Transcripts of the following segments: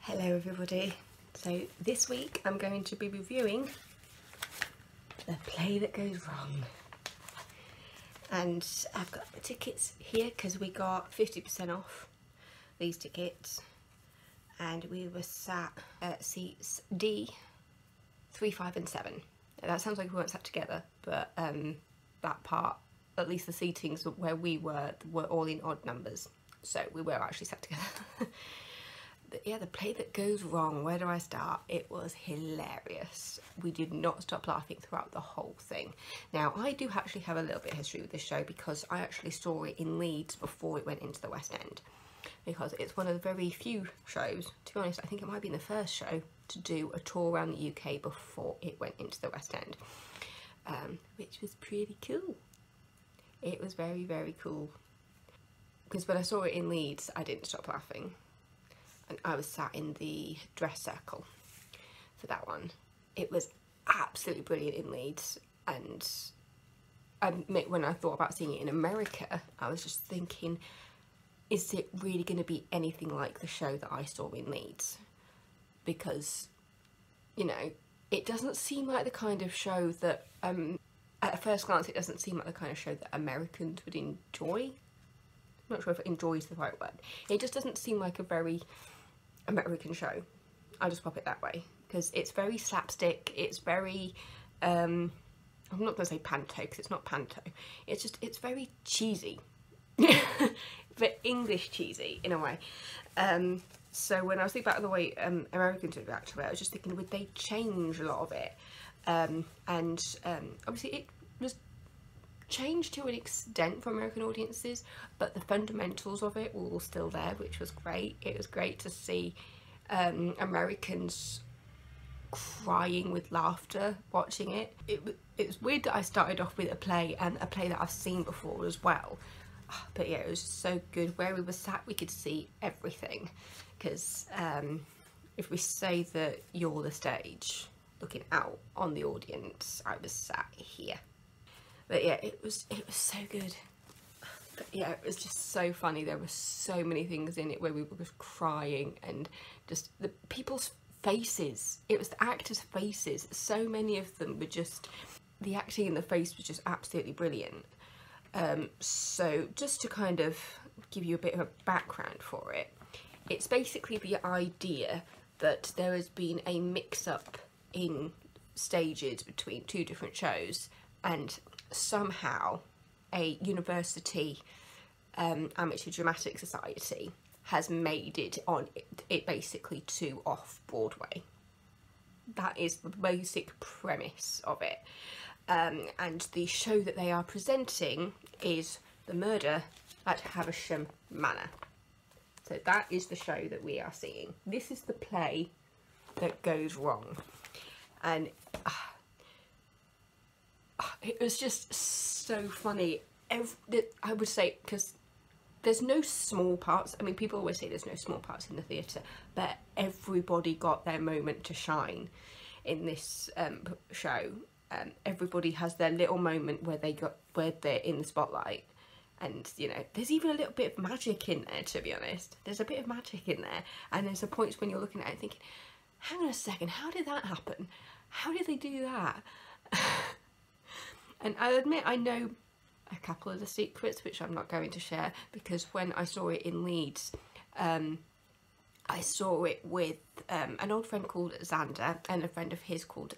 Hello everybody. So this week I'm going to be reviewing The Play That Goes Wrong. And I've got the tickets here because we got 50% off these tickets. And we were sat at seats D, 3, 5 and 7. That sounds like we weren't sat together, but that part, at least the seatings where we were all in odd numbers. So we were actually sat together. But yeah, The Play That Goes Wrong, where do I start? It was hilarious. We did not stop laughing throughout the whole thing. Now, I do actually have a little bit of history with this show because I actually saw it in Leeds before it went into the West End. Because it's one of the very few shows, to be honest, I think it might have been the first show to do a tour around the UK before it went into the West End. Which was pretty cool. It was very, very cool. Because when I saw it in Leeds, I didn't stop laughing. And I was sat in the dress circle for that one. It was absolutely brilliant in Leeds, and I admit when I thought about seeing it in America, I was just thinking, is it really going to be anything like the show that I saw in Leeds? Because, you know, it doesn't seem like the kind of show that, at first glance, it doesn't seem like the kind of show that Americans would enjoy. I'm not sure if enjoy is the right word. It just doesn't seem like a very American show. I'll just pop it that way, because it's very slapstick. It's very I'm not gonna say panto because it's not panto, it's very cheesy. But English cheesy in a way. So when I was thinking about the way Americans would react to it, I was just thinking, would they change a lot of it? Obviously it was changed to an extent for American audiences, but the fundamentals of it were all still there, which was great. It was great to see Americans crying with laughter watching it. It's weird that I started off with a play, and a play that I've seen before as well. But yeah, it was just so good. Where we were sat, we could see everything, because if we say that you're the stage looking out on the audience, I was sat here. But yeah, it was so good. But yeah, it was just so funny. There were so many things in it where we were just crying, and just the people's faces. It was the actors' faces. So many of them were just, the acting in the face was just absolutely brilliant. So just to kind of give you a bit of a background for it, it's basically the idea that there has been a mix-up in stages between two different shows, and somehow a university amateur dramatic society has made it basically to Off-Broadway. That is the basic premise of it. And the show that they are presenting is The Murder at Havisham Manor. So that is the show that we are seeing. This is the play that goes wrong. And it was just so funny. I would say, because there's no small parts. I mean, people always say there's no small parts in the theatre, but everybody got their moment to shine in this show. Everybody has their little moment where they're in the spotlight, and you know, there's even a little bit of magic in there. To be honest, there's a bit of magic in there, and there's a points when you're looking at it thinking, hang on a second, how did that happen? How did they do that? And I admit I know a couple of the secrets, which I'm not going to share, because when I saw it in Leeds, I saw it with an old friend called Xander and a friend of his called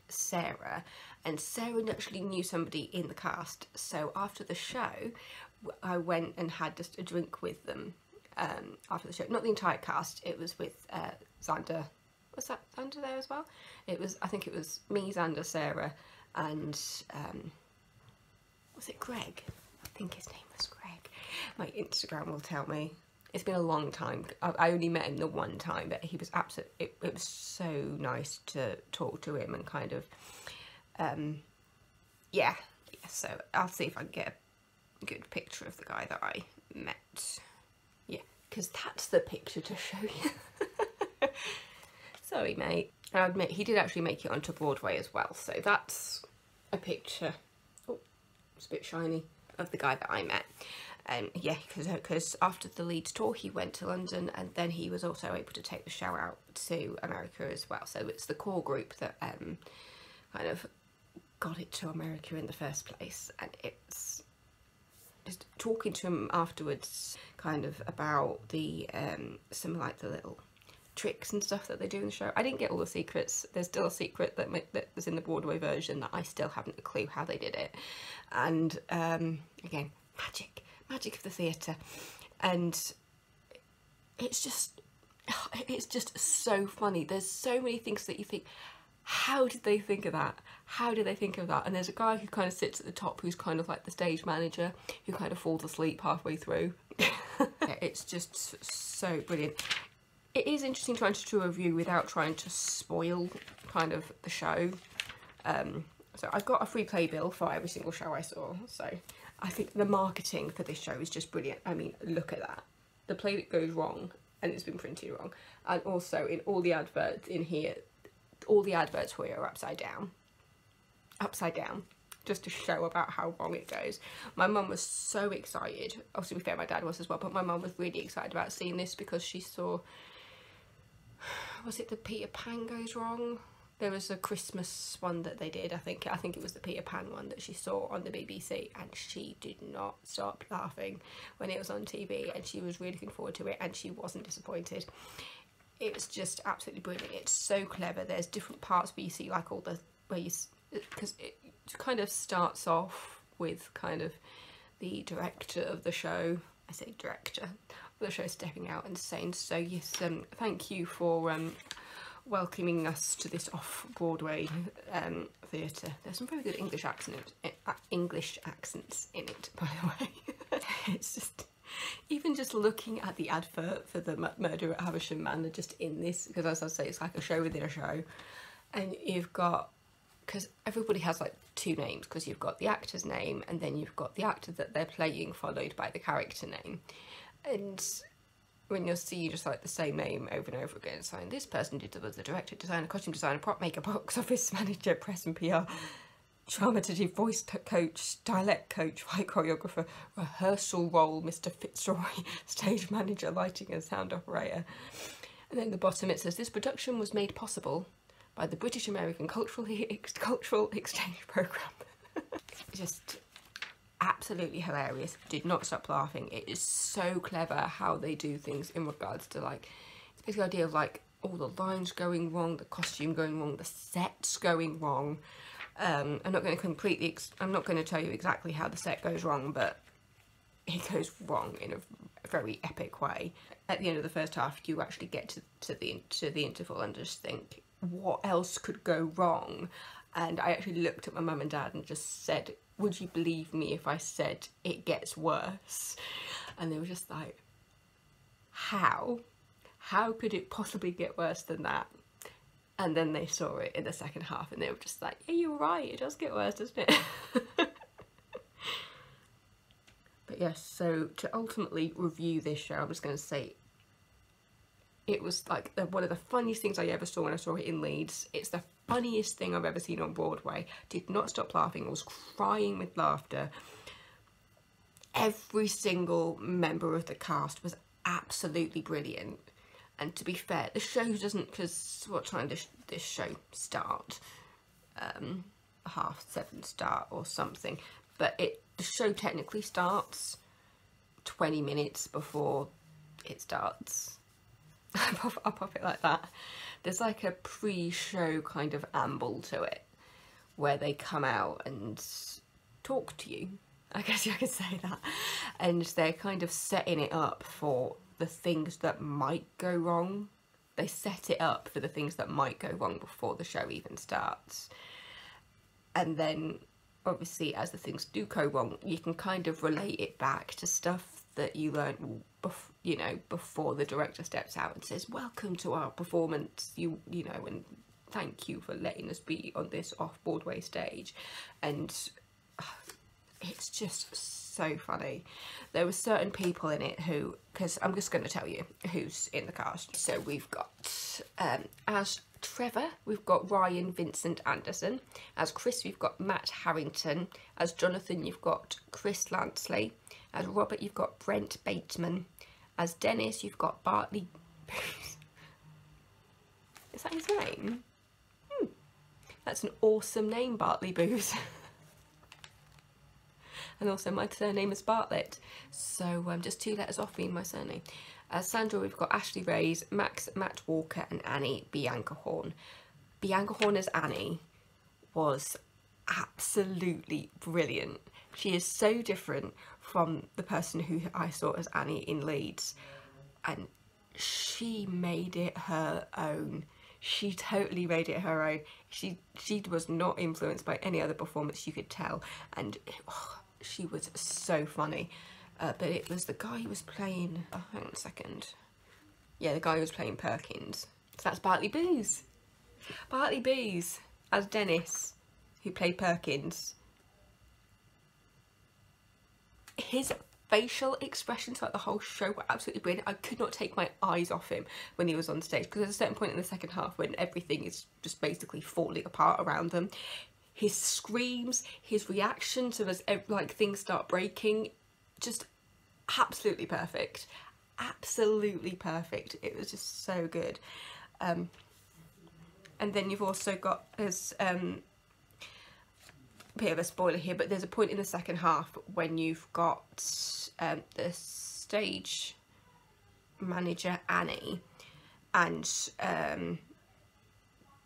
Sarah, and Sarah actually knew somebody in the cast. So after the show, I went and had just a drink with them after the show. Not the entire cast, it was with Xander. Was that Xander there as well? I think it was me, Xander, Sarah, and was it Greg? I think his name was Greg. My Instagram will tell me. It's been a long time. I only met him the one time, but he was absolutely, it was so nice to talk to him and kind of, yeah, so I'll see if I can get a good picture of the guy that I met. Yeah, because that's the picture to show you. Sorry, mate. I admit, he did actually make it onto Broadway as well, so that's a picture, oh, it's a bit shiny, of the guy that I met. Yeah, because after the Leeds tour he went to London, and then he was also able to take the show out to America as well. So it's the core group that kind of got it to America in the first place. And it's just talking to him afterwards kind of about the some like the little tricks and stuff that they do in the show. I didn't get all the secrets. There's still a secret that was in the Broadway version that I still haven't a clue how they did it. And again, magic of the theatre. And it's just so funny. There's so many things that you think, how did they think of that? How did they think of that? And there's a guy who kind of sits at the top who's kind of like the stage manager, who kind of falls asleep halfway through. It's just so brilliant. It is interesting trying to do a review without trying to spoil kind of the show. So I got a free playbill for every single show I saw. So I think the marketing for this show is just brilliant. I mean, look at that. The play that goes wrong, and it's been printed wrong. And also in all the adverts in here, all the adverts here are upside down, just to show about how wrong it goes. My mum was so excited. Also, to be fair, my dad was as well, but my mum was really excited about seeing this because she saw, was it the Peter Pan Goes Wrong? There was a Christmas one that they did. I think it was the Peter Pan one that she saw on the BBC, and she did not stop laughing when it was on TV, and she was really looking forward to it, and she wasn't disappointed. It was just absolutely brilliant. It's so clever. There's different parts where you see like all the, because it kind of starts off with kind of the director of the show, I say director of the show, stepping out and saying, so yes, thank you for welcoming us to this off-Broadway theatre. There's some very good English accents in it, by the way. It's just, even just looking at the advert for the Murder at Havisham Manor just in this, because as I say, it's like a show within a show, and you've got, because everybody has like two names, because you've got the actor's name and then you've got the actor that they're playing followed by the character name. And when you'll see just like the same name over and over again, saying this person did the director, designer, costume designer, prop maker, box office manager, press and PR, dramaturgy, voice coach, dialect coach, white choreographer, rehearsal role, Mr. Fitzroy, stage manager, lighting and sound operator. And then at the bottom it says, this production was made possible by the British American Cultural Exchange Programme. Just absolutely hilarious. Did not stop laughing. It is so clever how they do things in regards to like, it's basically the idea of like all the lines going wrong, the costume going wrong, the sets going wrong. I'm not going to tell you exactly how the set goes wrong, but it goes wrong in a very epic way. At the end of the first half, you actually get to the interval and just think, what else could go wrong? And I actually looked at my mum and dad and just said, would you believe me if I said it gets worse? And they were just like, how could it possibly get worse than that? And then they saw it in the second half and they were just like, yeah, you're right, it does get worse, doesn't it? But yes, so to ultimately review this show, I'm just going to say it was like one of the funniest things I ever saw when I saw it in Leeds. It's the funniest thing I've ever seen on Broadway. Did not stop laughing. I was crying with laughter. Every single member of the cast was absolutely brilliant. And to be fair, the show doesn't, because what time does this show start? 7:30 start or something. But the show technically starts 20 minutes before it starts. I'll pop it like that. There's like a pre-show kind of amble to it where they come out and talk to you. I guess you could say that. And they're kind of setting it up for the things that might go wrong. They set it up for the things that might go wrong before the show even starts. And then obviously as the things do go wrong, you can kind of relate it back to stuff that you learned, before the director steps out and says, welcome to our performance, you know, and thank you for letting us be on this off-Broadway stage. And it's just so funny. There were certain people in it who, because I'm just going to tell you who's in the cast. So we've got, as Trevor, we've got Ryan Vincent Anderson. As Chris, we've got Matt Harrington. As Jonathan, you've got Chris Lansley. As Robert, you've got Brent Bateman. As Dennis, you've got Bartley. Is that his name? That's an awesome name, Bartley Booze. And also my surname is Bartlett, so just 2 letters off being my surname. As Sandra, we've got Ashley Reyes, Max Matt Walker, and Annie Bianca Horn. Bianca Horn as Annie was absolutely brilliant. She is so different from the person who I saw as Annie in Leeds, and she made it her own. She totally made it her own. She was not influenced by any other performance, you could tell, and she was so funny. But it was the guy who was playing, hang on a second. Yeah, the guy who was playing Perkins. So that's Bartley Booze. Bartley Booze as Dennis, who played Perkins. His facial expressions throughout the whole show were absolutely brilliant. I could not take my eyes off him when he was on stage, because there's a certain point in the second half when everything is just basically falling apart around them. His screams, his reactions as like things start breaking, just absolutely perfect. Absolutely perfect. It was just so good. And then you've also got as bit of a spoiler here, but there's a point in the second half when you've got the stage manager Annie and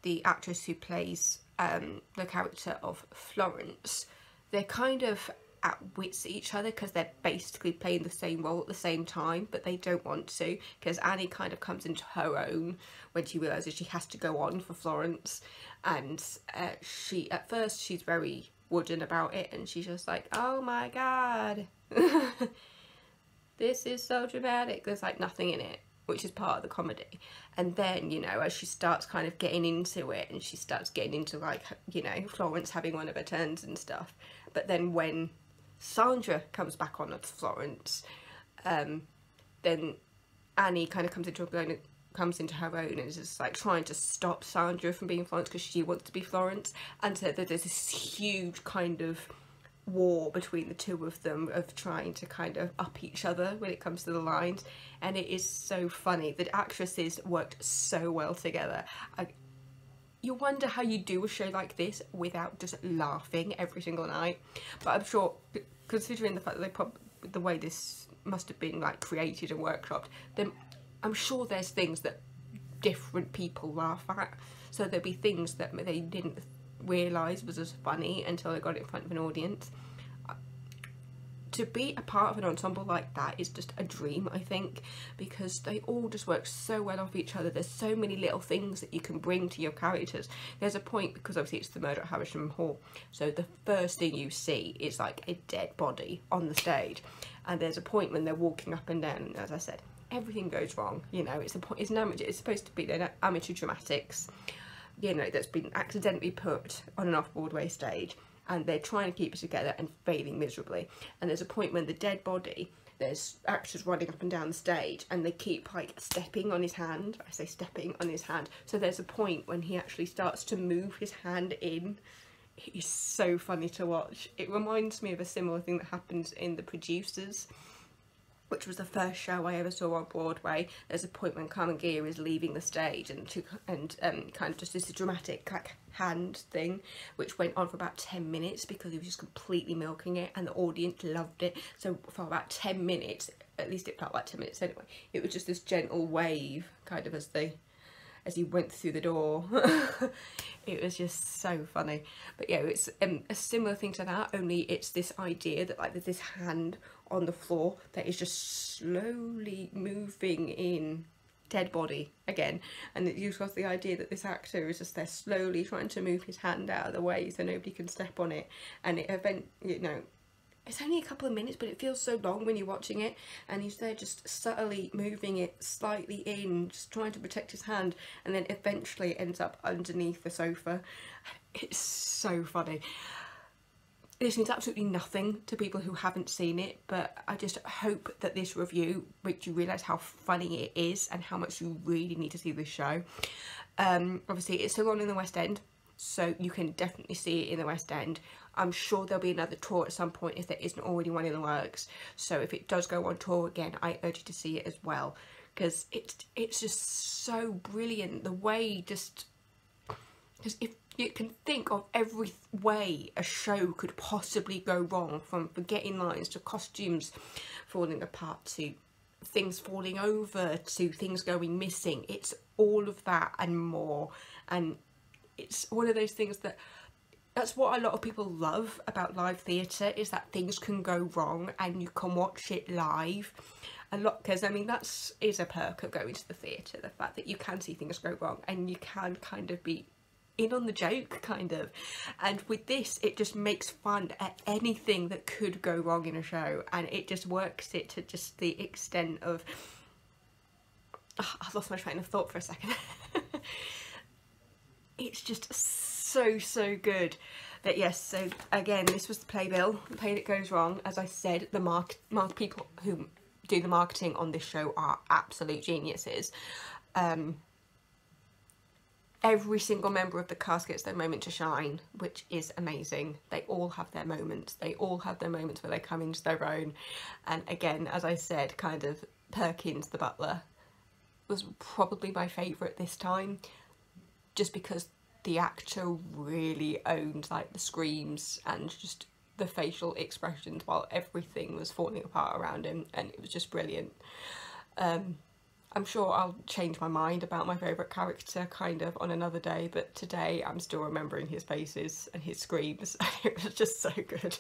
the actress who plays the character of Florence. They're kind of at wits at each other because they're basically playing the same role at the same time, but they don't want to, because Annie kind of comes into her own when she realises she has to go on for Florence, and at first she's very wooden about it, and she's just like, oh my god, this is so dramatic. There's like nothing in it, which is part of the comedy. And then, you know, as she starts kind of getting into it, and she starts getting into, like, you know, Florence having one of her turns and stuff, but then when Sandra comes back on as Florence, then Annie kind of comes into her own and is just like trying to stop Sandra from being Florence because she wants to be Florence, and so there's this huge kind of war between the two of them of trying to kind of up each other when it comes to the lines, and it is so funny. The actresses worked so well together. You wonder how you do a show like this without just laughing every single night, but I'm sure, considering the fact that the way this must have been like created and workshopped, then I'm sure there's things that different people laugh at, so there'll be things that they didn't realise was as funny until they got it in front of an audience. To be a part of an ensemble like that is just a dream, I think, because they all just work so well off each other. There's so many little things that you can bring to your characters. There's a point, because obviously it's the murder at Havisham Hall, so the first thing you see is like a dead body on the stage, and there's a point when they're walking up and down, and as I said, everything goes wrong. You know, it's supposed to be an amateur dramatics, you know, that's been accidentally put on an off-Broadway stage, and they're trying to keep it together and failing miserably. And there's a point when the dead body, there's actors running up and down the stage, and they keep like stepping on his hand. I say stepping on his hand. So there's a point when he actually starts to move his hand in. It is so funny to watch. It reminds me of a similar thing that happens in The Producers, which was the first show I ever saw on Broadway. There's a point when Carmen Gear is leaving the stage and kind of just this dramatic like hand thing, which went on for about 10 minutes because he was just completely milking it, and the audience loved it. So for about 10 minutes, at least it felt like 10 minutes anyway, it was just this gentle wave kind of as he went through the door. It was just so funny. But yeah, it's a similar thing to that, only it's this idea that like there's this hand on the floor that is just slowly moving in dead body again, and you've got the idea that this actor is just there slowly trying to move his hand out of the way so nobody can step on it, and you know, it's only a couple of minutes, but it feels so long when you're watching it, and he's there just subtly moving it slightly in, just trying to protect his hand, and then eventually ends up underneath the sofa. It's so funny. This means absolutely nothing to people who haven't seen it, but I just hope that this review makes you realise how funny it is and how much you really need to see this show. Obviously, it's still on in the West End, so you can definitely see it in the West End. I'm sure there'll be another tour at some point if there isn't already one in the works. So if it does go on tour again, I urge you to see it as well, because it's just so brilliant. The way, just because if you can think of every way a show could possibly go wrong, from forgetting lines to costumes falling apart to things falling over to things going missing, it's all of that and more. And it's one of those things that's what a lot of people love about live theatre, is that things can go wrong and you can watch it live a lot, because I mean is a perk of going to the theatre, the fact that you can see things go wrong and you can kind of be in on the joke, kind of. And with this, it just makes fun at anything that could go wrong in a show, and it just works it to just the extent of I lost my train of thought for a second. It's just so good. But yes, so again, this was the playbill, the play that goes wrong. As I said, the people who do the marketing on this show are absolute geniuses. Every single member of the cast gets their moment to shine, which is amazing. They all have their moments. They all have their moments where they come into their own. And again, as I said, kind of Perkins the butler was probably my favourite this time, just because the actor really owned like the screams and just the facial expressions while everything was falling apart around him, and it was just brilliant. I'm sure I'll change my mind about my favourite character kind of on another day, but today I'm still remembering his faces and his screams. It was just so good.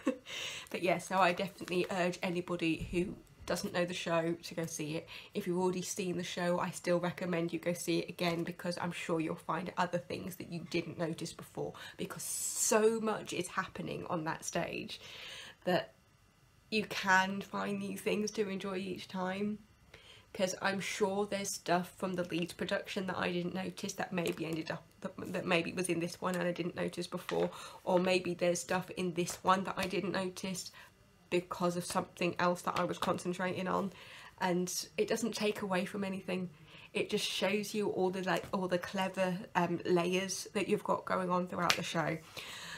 But yeah, so I definitely urge anybody who doesn't know the show to go see it. If you've already seen the show, I still recommend you go see it again, because I'm sure you'll find other things that you didn't notice before, because so much is happening on that stage that you can find new things to enjoy each time. Because I'm sure there's stuff from the Leeds production that I didn't notice that maybe ended up, that maybe was in this one and I didn't notice before, or maybe there's stuff in this one that I didn't notice because of something else that I was concentrating on. And it doesn't take away from anything. It just shows you all the clever layers that you've got going on throughout the show.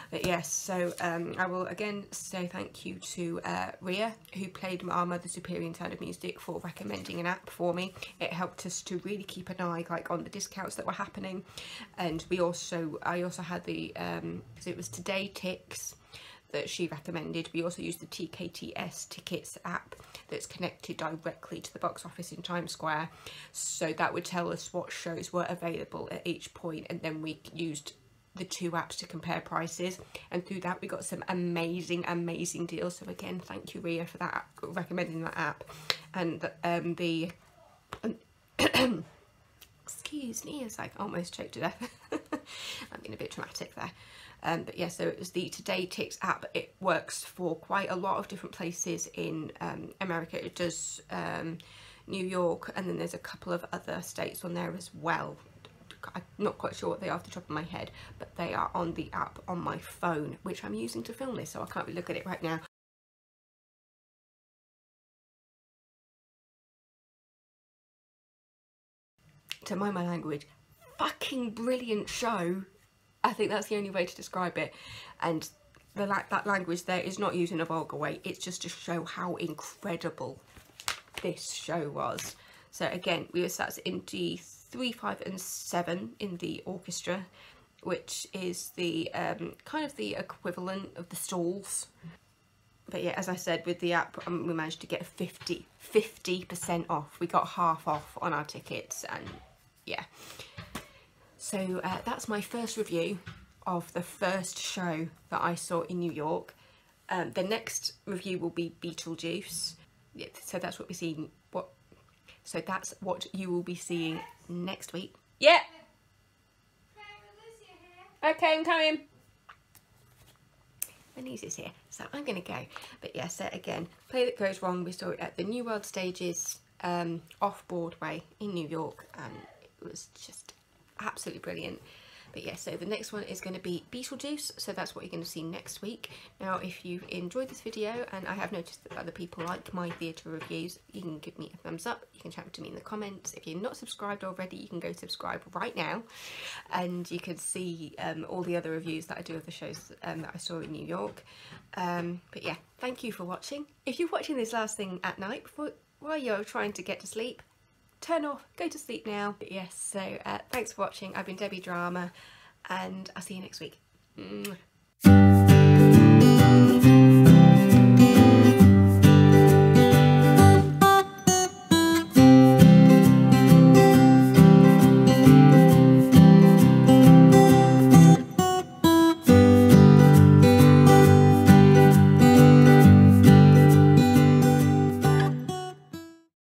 But yes, so I will again say thank you to Ria, who played our Mother Superior in Sound of Music, for recommending an app for me. It helped us to really keep an eye on the discounts that were happening. And I also had the so it was Today Ticks that she recommended. We also used the TKTS Tickets app that's connected directly to the box office in Times Square, so that would tell us what shows were available at each point, and then we used the two apps to compare prices, and through that we got some amazing deals. So again, thank you Ria for that, recommending that app. And excuse me, as I almost choked to death. I'm being a bit dramatic there. But yeah, so it was the Today Ticks app. It works for quite a lot of different places in America. It does New York, and then there's a couple of other states on there as well. I'm not quite sure what they are off the top of my head, but they are on the app on my phone, which I'm using to film this, so I can't really look at it right now. To mind my language, fucking brilliant show. I think that's the only way to describe it. And that language there is not used in a vulgar way. It's just to show how incredible this show was. So again, we were sat in D3, 5 and 7 in the orchestra, which is the kind of the equivalent of the stalls. But yeah, as I said, with the app we managed to get 50% off. We got half off on our tickets, and yeah. So that's my first review of the first show that I saw in New York. The next review will be Beetlejuice. Yeah, so that's what we're seeing. So that's what you will be seeing next week. Yeah. Okay, I'm coming. My niece is here, so I'm gonna go. But yeah, so again, Play That Goes Wrong, we saw it at the New World Stages, Off-Broadway in New York, and it was just absolutely brilliant. But yeah, so the next one is going to be Beetlejuice, so that's what you're going to see next week. Now if you've enjoyed this video, and I have noticed that other people like my theatre reviews, you can give me a thumbs up, you can chat to me in the comments. If you're not subscribed already, you can go subscribe right now, and you can see all the other reviews that I do of the shows that I saw in New York. But yeah, thank you for watching. If you're watching this last thing at night while you're trying to get to sleep, turn off, go to sleep now. But yes, so thanks for watching. I've been Debbie Drama, and I'll see you next week.